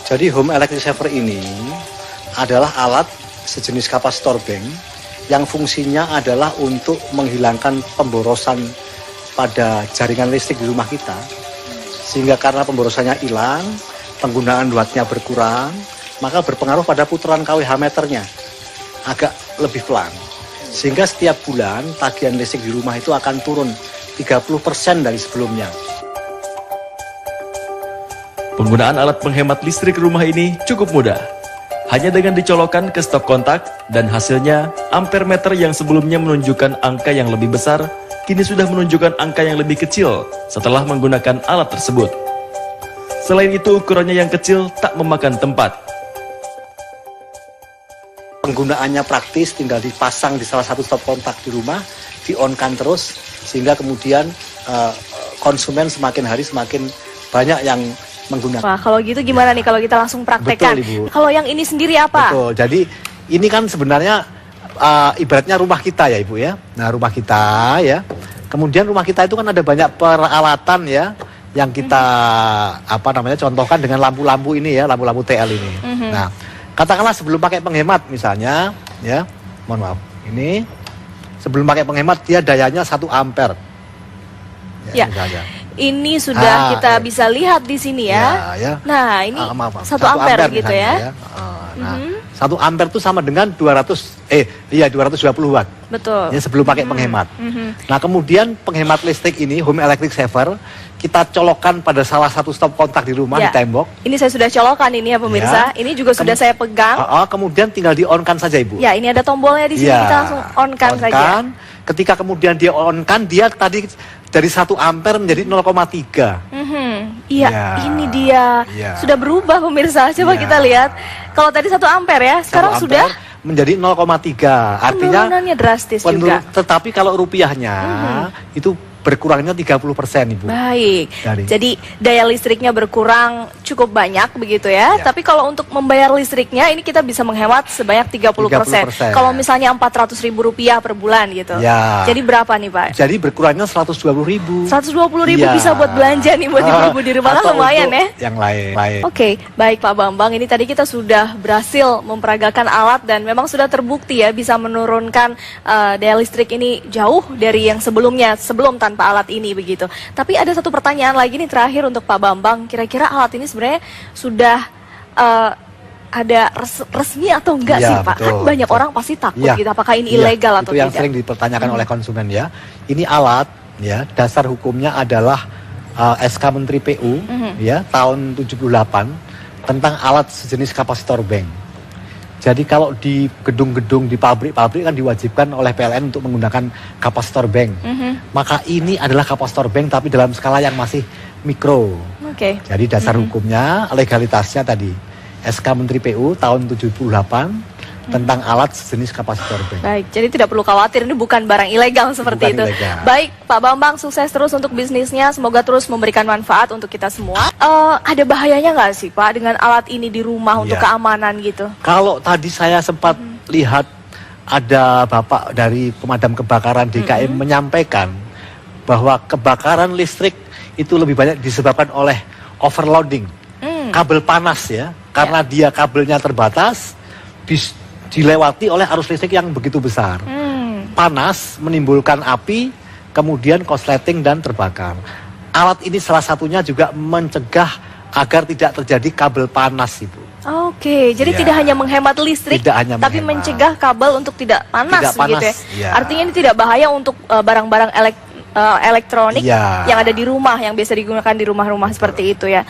Jadi home electric saver ini adalah alat sejenis kapasitor bank yang fungsinya adalah untuk menghilangkan pemborosan pada jaringan listrik di rumah kita. Sehingga karena pemborosannya hilang, penggunaan wattnya berkurang, maka berpengaruh pada putaran kWh meternya agak lebih pelan. Sehingga setiap bulan tagihan listrik di rumah itu akan turun 30% dari sebelumnya. Penggunaan alat penghemat listrik rumah ini cukup mudah. Hanya dengan dicolokkan ke stop kontak dan hasilnya ampere meter yang sebelumnya menunjukkan angka yang lebih besar, kini sudah menunjukkan angka yang lebih kecil setelah menggunakan alat tersebut. Selain itu ukurannya yang kecil tak memakan tempat. Penggunaannya praktis, tinggal dipasang di salah satu stop kontak di rumah, di-on-kan terus, sehingga kemudian konsumen semakin hari semakin banyak yang menggunakan. Wah, kalau gitu gimana nih kalau kita langsung praktekkan? Betul, Ibu. Kalau yang ini sendiri apa? Betul, jadi ini kan sebenarnya ibaratnya rumah kita ya Ibu ya. Nah rumah kita ya, kemudian rumah kita itu kan ada banyak peralatan ya, yang kita contohkan dengan lampu-lampu ini ya, lampu-lampu TL ini. Nah katakanlah sebelum pakai penghemat misalnya ya, mohon maaf, ini sebelum pakai penghemat dia dayanya 1 ampere ya. Misalnya. Ini sudah kita bisa lihat di sini ya. Ya. Nah ini 1 ampere gitu ya. Nah, 1 ampere itu sama dengan 220 watt. Betul. Ya, sebelum pakai penghemat. Nah kemudian penghemat listrik ini, home electric saver, kita colokkan pada salah satu stop kontak di rumah, di tembok. Ini saya sudah colokkan ini ya pemirsa. Ini juga sudah saya pegang. Kemudian tinggal di-on-kan saja Ibu. Ya, ini ada tombolnya di sini, kita langsung on-kan saja. Ketika kemudian dia on-kan, dia tadi dari 1 ampere menjadi 0,3. Iya, ini dia. Sudah berubah pemirsa. Coba kita lihat. Kalau tadi 1 ampere ya, sekarang sudah menjadi 0,3. Artinya penurunannya drastis juga. Tetapi kalau rupiahnya itu berkurangnya 30% Ibu. Baik. Jadi daya listriknya berkurang cukup banyak begitu ya. Tapi kalau untuk membayar listriknya ini kita bisa menghemat sebanyak 30%. Kalau misalnya Rp400.000 per bulan gitu. Jadi berapa nih Pak? Jadi berkurangnya 120.000. 120.000 bisa buat belanja nih buat ibu-ibu di rumah, kan lumayan ya. Yang lain. Oke, baik Pak Bambang. Ini tadi kita sudah berhasil memperagakan alat dan memang sudah terbukti ya bisa menurunkan daya listrik ini jauh dari yang sebelumnya, sebelum tanpa alat ini begitu. Tapi ada satu pertanyaan lagi nih terakhir untuk Pak Bambang. Kira-kira alat ini sebenarnya sudah ada resmi atau enggak sih Pak? Kan banyak orang pasti takut gitu. Apakah ini ilegal atau tidak? Itu yang sering dipertanyakan oleh konsumen ya. Ini alat ya, dasar hukumnya adalah SK Menteri PU ya tahun 78 tentang alat sejenis kapasitor bank. Jadi kalau di gedung-gedung, di pabrik-pabrik kan diwajibkan oleh PLN untuk menggunakan kapasitor bank. Maka ini adalah kapasitor bank tapi dalam skala yang masih mikro. Jadi dasar hukumnya, legalitasnya tadi SK Menteri PU tahun 78 tentang alat sejenis kapasitor bank. Baik, jadi tidak perlu khawatir, ini bukan barang ilegal seperti itu. Baik, Pak Bambang, sukses terus untuk bisnisnya, semoga terus memberikan manfaat untuk kita semua. Ada bahayanya nggak sih Pak dengan alat ini di rumah untuk keamanan gitu? Kalau tadi saya sempat lihat ada Bapak dari pemadam kebakaran DKM menyampaikan bahwa kebakaran listrik itu lebih banyak disebabkan oleh overloading, kabel panas ya, karena dia kabelnya terbatas, dilewati oleh arus listrik yang begitu besar. Panas menimbulkan api, kemudian korsleting dan terbakar. Alat ini salah satunya juga mencegah agar tidak terjadi kabel panas Ibu. Jadi tidak hanya menghemat listrik, tapi mencegah kabel untuk tidak panas begitu ya. Artinya ini tidak bahaya untuk barang-barang elektronik yang ada di rumah, yang biasa digunakan di rumah-rumah seperti itu ya.